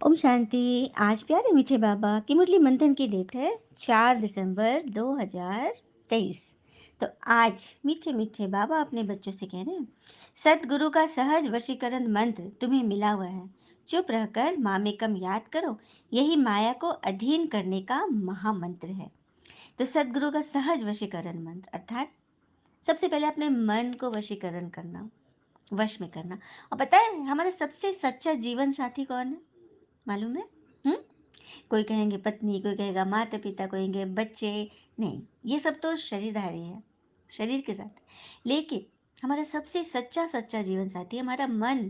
ओम शांति। आज प्यारे मीठे बाबा की मुरली मंथन की डेट है 4 दिसंबर 2023। तो आज मीठे मीठे बाबा अपने बच्चों से कह रहे हैं, सतगुरु का सहज वशीकरण मंत्र तुम्हें मिला हुआ है। चुप रहकर मामेकम याद करो, यही माया को अधीन करने का महामंत्र है। तो सतगुरु का सहज वशीकरण मंत्र अर्थात सबसे पहले अपने मन को वशीकरण करना, वश में करना। और पता है हमारा सबसे सच्चा जीवन साथी कौन है, मालूम है? हम्म कोई कहेंगे पत्नी, कोई कहेगा माता पिता, कोई कहेंगे बच्चे। नहीं, ये सब तो शरीरधारी है, शरीर के साथ। लेकिन हमारा सबसे सच्चा सच्चा जीवन साथी है हमारा मन,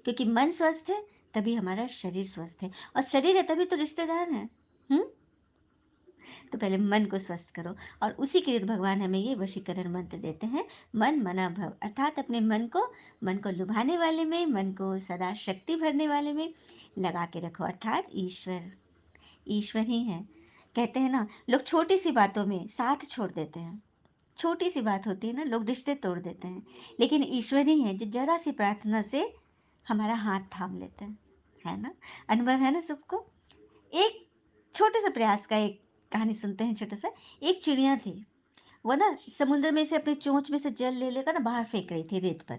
क्योंकि मन स्वस्थ है तभी हमारा शरीर स्वस्थ है, और शरीर है तभी तो रिश्तेदार है। हम्म तो पहले मन को स्वस्थ करो, और उसी के लिए भगवान हमें ये वशीकरण मंत्र देते हैं, मन मना भव। अर्थात अपने मन को लुभाने वाले में, मन को सदा शक्ति भरने वाले में लगा के रखो, अर्थात ईश्वर। ईश्वर ही है। कहते हैं ना, लोग छोटी सी बातों में साथ छोड़ देते हैं। छोटी सी बात होती है ना, लोग रिश्ते तोड़ देते हैं। लेकिन ईश्वर ही है जो जरा सी प्रार्थना से हमारा हाथ थाम लेते हैं। है ना? अनुभव है ना सबको। एक छोटे से प्रयास का एक कहानी सुनते हैं, छोटा सा। एक चिड़िया थी, वो ना समुद्र में से अपनी चोंच में से जल ले लेकर ना बाहर फेंक रही थी रेत पर।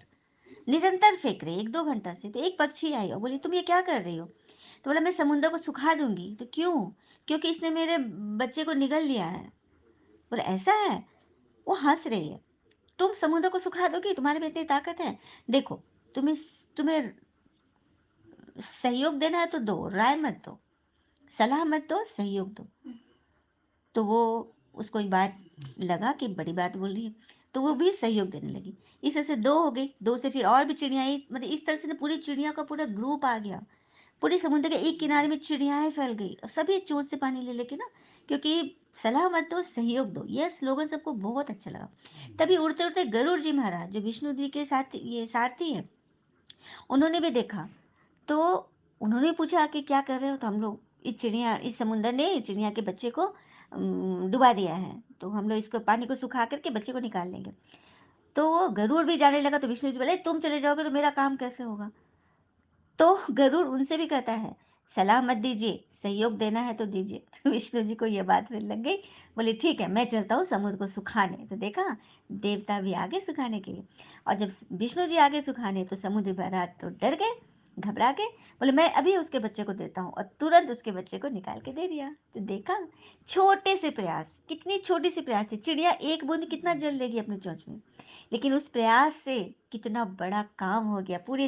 निरंतर फेंक रही, 1-2 घंटा से। तो एक पक्षी आई और बोली, तुम ये क्या कर रही हो? तो बोला, मैं समुद्र को सुखा दूंगी। तो क्यों? क्योंकि इसने मेरे बच्चे को निगल लिया है। बोला, ऐसा है? वो हंस रही है। तुम समुद्र को सुखा दोगी? तुम्हारे में इतनी ताकत है? देखो, तुम्हें सहयोग देना है तो दो, राय मत दो, सलाह मत दो, सहयोग दो। तो वो, उसको एक बात लगा कि बड़ी बात बोल रही है, तो वो भी सहयोग देने लगी। इस तरह से दो हो गई, दो से फिर और भी चिड़िया आई। मतलब इस तरह से ना पूरी चिड़िया का पूरा ग्रुप आ गया। पूरे समुद्र के एक किनारे में चिड़ियाएं फैल गई, और सभी चोट से पानी ले लेके ना, क्योंकि सलाह मत दो, सहयोग दो, यह स्लोगन सबको बहुत अच्छा लगा। तभी उड़ते उड़ते गरुड़ जी महाराज, जो विष्णु जी के साथ ये सारथी है, उन्होंने भी देखा। तो उन्होंने पूछा कि क्या कर रहे हो? तो हम लोग, इस समुंदर ने चिड़िया के बच्चे को डुबा दिया है, तो हम लोग इसको पानी को सुखा करके बच्चे को निकाल लेंगे। तो वो गरुड़ भी जाने लगा। तो विष्णु जी बोले, तुम चले जाओगे तो मेरा काम कैसे होगा? तो गरुड़ उनसे भी कहता है, सलाह मत दीजिए, सहयोग देना है तो दीजिए। तो विष्णु जी को यह बात फिर लग गई। बोले, ठीक है, मैं चलता हूँ समुद्र को सुखाने। तो देखा, देवता भी आगे सुखाने के लिए। और जब विष्णु जी आगे सुखाने, तो समुद्र महाराज तो डर गए, घबरा गए। बोले, मैं अभी उसके बच्चे को देता हूँ, और तुरंत उसके बच्चे को निकाल के दे दिया। तो देखा, छोटे से प्रयास, कितनी छोटी सी प्रयास थी। चिड़िया एक बूंद कितना जल लेगी अपनी चोंच में, लेकिन उस प्रयास से कितना बड़ा काम हो गया, पूरी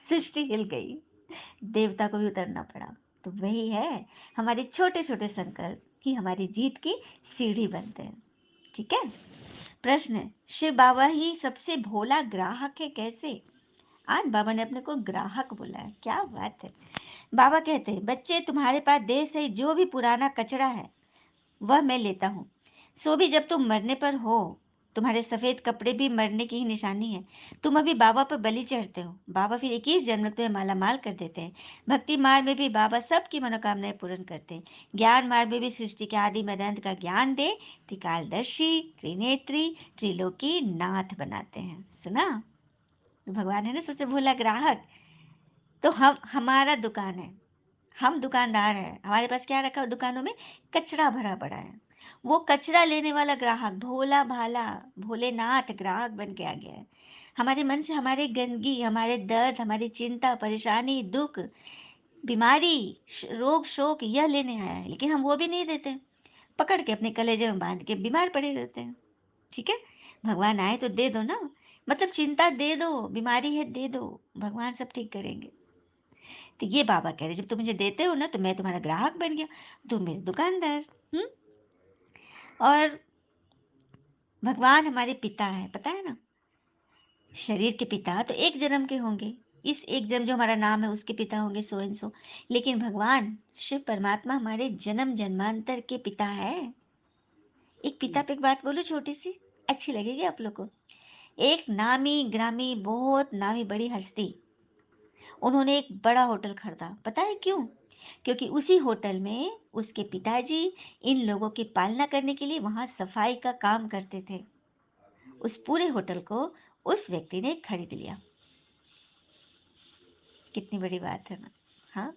सृष्टि हिल गई, देवता को भी उतरना पड़ा। तो वही है, हमारे छोटे छोटे संकल्प ही हमारी जीत की सीढ़ी बनते हैं। ठीक है। प्रश्न है, शिव बाबा ही सबसे भोला ग्राहक है, कैसे? आज बाबा ने अपने को ग्राहक बोला है, क्या बात है। बाबा कहते हैं, बच्चे तुम्हारे पास देर से जो भी पुराना कचरा है वह मैं लेता हूँ। सो भी जब तुम मरने पर हो, तुम्हारे सफेद कपड़े भी मरने की ही निशानी है। तुम अभी बाबा पर बलि चढ़ते हो, बाबा फिर 21 जन्म में तुम्हें माला माल कर देते हैं। भक्ति मार्ग में भी बाबा सबकी मनोकामनाएं पूर्ण करते हैं। ज्ञान मार्ग में भी सृष्टि के आदि मदंत का ज्ञान दे त्रिकालदर्शी, त्रिनेत्री, त्रिलोकी नाथ बनाते हैं। सुना? भगवान है ना सबसे भोला ग्राहक। तो हम, हमारा दुकान है, हम दुकानदार हैं, हमारे पास क्या रखा है दुकानों में? कचरा भरा पड़ा है। वो कचरा लेने वाला ग्राहक, भोला भाला भोलेनाथ ग्राहक बन के आ गया है। हमारे मन से हमारे गंदगी, हमारे दर्द, हमारी चिंता, परेशानी, दुख, बीमारी, रोग शोक यह लेने आया है, लेकिन हम वो भी नहीं देते, पकड़ के अपने कलेजे में बांध के बीमार पड़े रहते हैं। ठीक है। भगवान आए तो दे दो ना, मतलब चिंता दे दो, बीमारी है दे दो, भगवान सब ठीक करेंगे। तो ये बाबा कह रहे, जब तुम मुझे देते हो ना, तो मैं तुम्हारा ग्राहक बन गया, तुम मेरे दुकानदार। हम्म और भगवान हमारे पिता है, पता है ना। शरीर के पिता तो एक जन्म के होंगे, इस एक जन्म जो हमारा नाम है उसके पिता होंगे सो एंड सो। लेकिन भगवान शिव परमात्मा हमारे जन्म जन्मांतर के पिता है। एक पिता पे एक बात बोलो छोटी सी, अच्छी लगेगी आप लोग को। एक नामी ग्रामी, बहुत नामी बड़ी हस्ती, उन्होंने एक बड़ा होटल खरीदा। पता है क्यों? क्योंकि उसी होटल में उसके पिताजी इन लोगों की पालना करने के लिए वहां सफाई का काम करते थे। उस पूरे होटल को उस व्यक्ति ने खरीद लिया। कितनी बड़ी बात है ना। हाँ,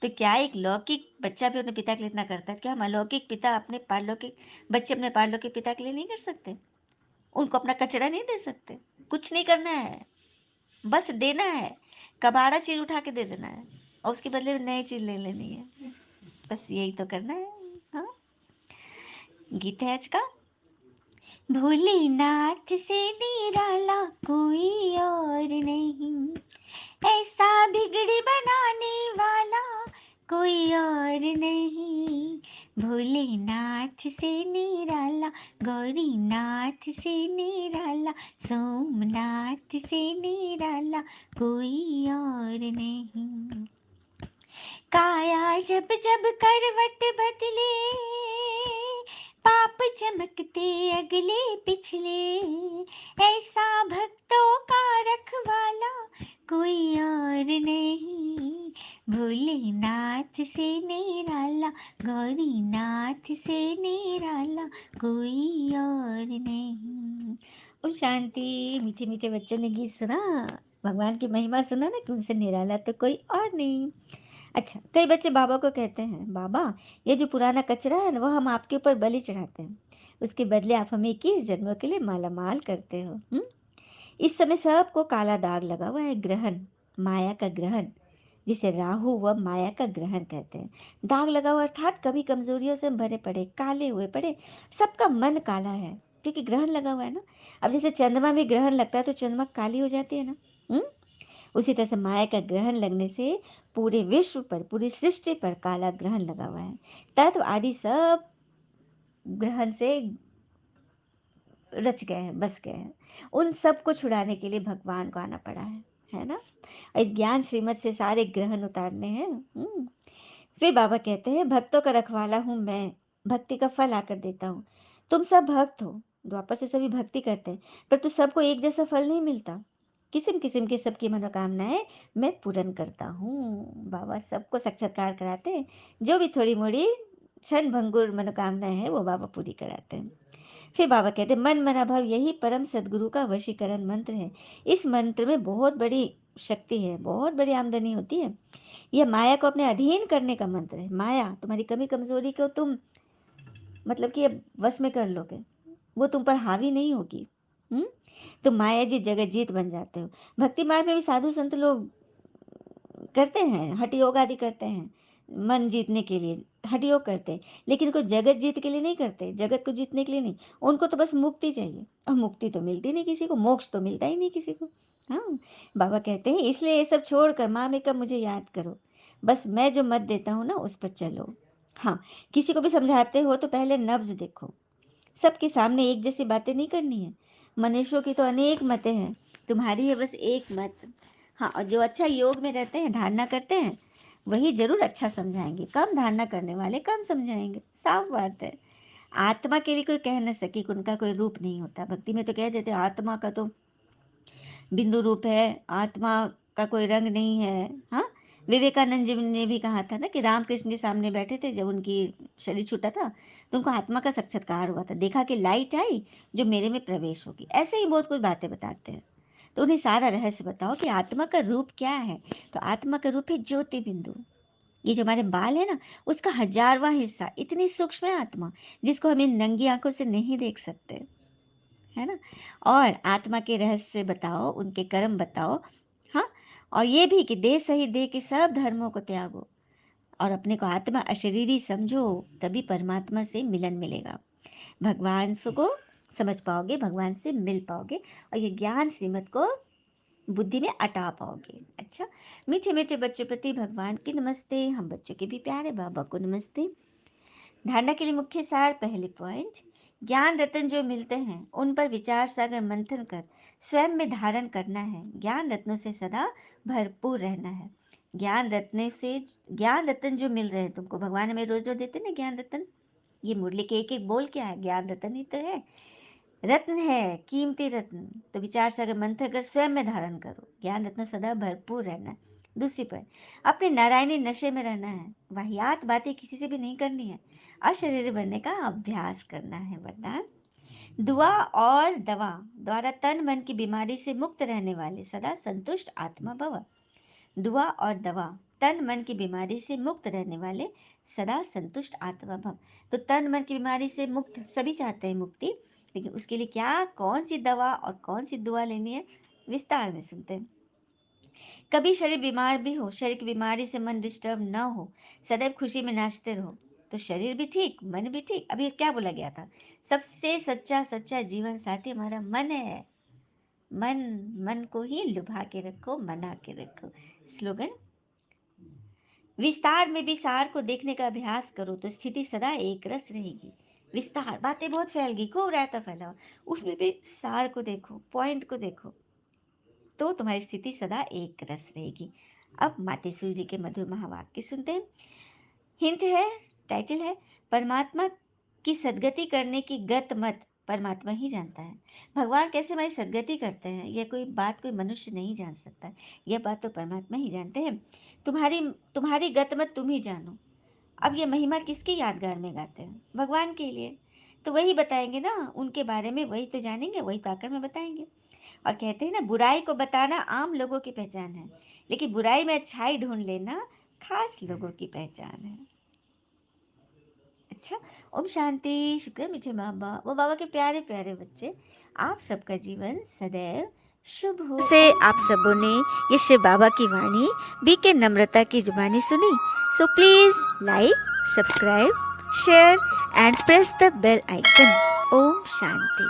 तो क्या एक लौकिक बच्चा भी अपने पिता के लिए इतना करता है? क्या हम अलौकिक पिता अपने पारलौकिक बच्चे अपने पारलौकिक पिता के लिए नहीं कर सकते? उनको अपना कचरा नहीं दे सकते? कुछ नहीं करना है, बस देना है, कबाड़ा चीज़ उठा के दे देना है और उसके बदले में नई चीज़ ले लेनी है। बस यही तो करना है। हाँ, गीत है आज का। भोलेनाथ से निराला कोई और नहीं, ऐसा बिगड़ी बनाने वाला कोई और नहीं। भोलेनाथ से निराला, गौरीनाथ से निराला, सोमनाथ से निराला कोई और नहीं। काया जब जब करवट बदले, पाप चमकते अगले पिछले, ऐसा भक्तों का रखवाला कोई और नहीं। भोलेनाथ से निराला, गौरीनाथ से निराला कोई और नहीं। और शांति। मीठे मीठे बच्चों ने गीत सुना, भगवान की महिमा सुना ना कि उनसे निराला तो कोई और नहीं। अच्छा, कई बच्चे बाबा को कहते हैं, बाबा ये जो पुराना कचरा है ना वो हम आपके ऊपर बलि चढ़ाते हैं, उसके बदले आप हमें 21 जन्मों के लिए माला माल करते हो। इस समय सबको काला दाग लगा हुआ है, ग्रहण, माया का ग्रहण, जिसे राहु व माया का ग्रहण कहते हैं। दाग लगा हुआ अर्थात कभी कमजोरियों से भरे पड़े, काले हुए पड़े, सबका मन काला है क्योंकि ग्रहण लगा हुआ है ना। अब जैसे चंद्रमा में ग्रहण लगता है तो चंद्रमा काली हो जाती है ना। हम्म उसी तरह से माया का ग्रहण लगने से पूरे विश्व पर, पूरी सृष्टि पर काला ग्रहण लगा हुआ है। तत्व आदि सब ग्रहण से रच गए हैं, बस गए हैं। उन सब को छुड़ाने के लिए भगवान को आना पड़ा है ना। इस ज्ञान श्रीमत से सारे ग्रहण उतारने हैं। फिर बाबा कहते हैं, भक्तों का रखवाला हूं मैं, भक्ति का फल आकर देता हूँ। तुम सब भक्त हो, द्वापर से सभी भक्ति करते हैं, पर तो सबको एक जैसा फल नहीं मिलता। किस्म किस्म की सबकी मनोकामनाएं मैं पूर्ण करता हूँ। बाबा सबको साक्षात्कार कराते हैं, जो भी थोड़ी मोड़ी क्षण भंगुर मनोकामनाएं हैं वो बाबा पूरी कराते हैं। फिर बाबा कहते हैं, मन मना भाव यही परम सदगुरु का वशीकरण मंत्र है। इस मंत्र में बहुत बड़ी शक्ति है, बहुत बड़ी आमदनी होती है। यह माया को अपने अधीन करने का मंत्र है। माया तुम्हारी कमी कमजोरी को तुम मतलब कि अब वश में कर लोगे, वो तुम पर हावी नहीं होगी। तुम माया जी जगत जीत बन जाते हो। भक्ति मार्ग में भी साधु संत लोग करते हैं, हठ योग आदि करते हैं, मन जीतने के लिए हठ योग करते हैं, लेकिन कोई जगत जीत के लिए नहीं करते, जगत को जीतने के लिए नहीं। उनको तो बस मुक्ति चाहिए, और मुक्ति तो मिलती नहीं किसी को, मोक्ष तो मिलता ही नहीं किसी को। हाँ, बाबा कहते हैं, इसलिए ये सब छोड़कर माँ में कब मुझे याद करो, बस मैं जो मत देता हूँ ना उस पर चलो। हाँ, किसी को भी समझाते हो तो पहले नब्ज देखो, सबके सामने एक जैसी बातें नहीं करनी है। मनुष्यों की तो अनेक मतें हैं, तुम्हारी है बस एक मत। हाँ, और जो अच्छा योग में रहते हैं, धारणा करते हैं, वही जरूर अच्छा समझाएंगे। कम धारणा करने वाले कम समझाएंगे, साफ बात है। आत्मा के लिए कोई कह न सके कि उनका कोई रूप नहीं होता। भक्ति में तो कह देते आत्मा का तो बिंदु रूप है, आत्मा का कोई रंग नहीं है। हाँ, विवेकानंद जी ने भी कहा था ना कि रामकृष्ण के सामने बैठे थे जब उनकी शरीर छूटा था, तो उनको आत्मा का साक्षात्कार हुआ था, देखा कि लाइट आई जो मेरे में प्रवेश होगी। ऐसे ही बहुत कुछ बातें बताते हैं। तो उन्हें सारा रहस्य बताओ कि आत्मा का रूप क्या है। तो आत्मा का रूप है ज्योति बिंदु। ये जो हमारे बाल है ना, उसका 1000वां हिस्सा, इतनी सूक्ष्म है आत्मा, जिसको हम इन नंगी आंखों से नहीं देख सकते, है ना। और आत्मा के रहस्य बताओ, उनके कर्म बताओ। हाँ, और ये भी कि देह सही देह के सब धर्मों को त्यागो और अपने को आत्मा अशरीरी समझो, तभी परमात्मा से मिलन मिलेगा, भगवान को समझ पाओगे, भगवान से मिल पाओगे, और ये ज्ञान श्रीमत को बुद्धि में अटा पाओगे। अच्छा, मीठे मीठे बच्चों प्रति भगवान की नमस्ते, हम बच्चों के भी प्यारे बाबा को नमस्ते। धारणा के लिए मुख्य सार, पहले पॉइंट, ज्ञान रत्न जो मिलते हैं उन पर विचार सागर मंथन कर स्वयं में धारण करना है। ज्ञान रत्नों से सदा भरपूर रहना है। ज्ञान रत्न जो मिल रहे हैं तुमको, भगवान हमें रोज रोज देते ना ज्ञान रत्न। ये मुरली के एक एक बोल क्या है, ज्ञान रत्न ही तो है, रत्न है, कीमती रत्न। तो विचार सागर मंथन कर स्वयं में धारण करो, ज्ञान रत्न सदा भरपूर रहना है। दूसरी पर, अपने नारायणी नशे में रहना है, वाहियात बातें किसी से भी नहीं करनी है, अशरीर बनने का अभ्यास करना है। वरदान, दुआ और दवा द्वारा तन मन की बीमारी से मुक्त रहने वाले सदा संतुष्ट आत्मा भव। दुआ और दवा तन मन की बीमारी से मुक्त रहने वाले सदा संतुष्ट आत्मा भव। तो तन मन की बीमारी से मुक्त सभी चाहते हैं मुक्ति, लेकिन उसके लिए क्या, कौन सी दवा और कौन सी दुआ लेनी है, विस्तार में सुनते हैं। कभी शरीर बीमार भी हो, शरीर की बीमारी से मन डिस्टर्ब ना हो, सदैव खुशी में नाचते रहो, तो शरीर भी ठीक, मन भी ठीक। अभी क्या बोला गया था, सबसे सच्चा सच्चा जीवन साथी हमारा मन है। मन, मन को ही लुभा के रखो, मना के रखो। स्लोगन, विस्तार में भी सार को देखने का अभ्यास करो तो स्थिति सदा एक रस रहेगी। विस्तार, बातें बहुत फैल गई, खूब रहता फैला हुआ, उसमें भी सार को देखो, पॉइंट को देखो, तो तुम्हारी स्थिति सदा एक रस रहेगी। अब मातेश्वरी जी के मधुर महावाक्य सुनते हैं। हिंट है, टाइटल है, परमात्मा की सदगति करने की गत मत परमात्मा ही जानता है। भगवान कैसे हमारी सदगति करते हैं, यह कोई बात कोई मनुष्य नहीं जान सकता, यह बात तो परमात्मा ही जानते हैं। तुम्हारी तुम्हारी गत मत तुम ही जानो। अब ये महिमा किसकी यादगार में गाते हैं, भगवान के लिए, तो वही बताएंगे ना, उनके बारे में वही तो जानेंगे, वही तो आकर में बताएंगे। और कहते हैं ना, बुराई को बताना आम लोगों की पहचान है, लेकिन बुराई में अच्छाई ढूंढ लेना खास लोगों की पहचान है। अच्छा, ओम शांति। शुक्र मुझे बाबा, वो बाबा के प्यारे प्यारे बच्चे, आप सबका जीवन सदैव शुभ हो। से आप सबों ने ये शिव बाबा की वाणी बीके नम्रता की जुबानी सुनी। So please like, subscribe, share and press the bell icon. ओम शांति।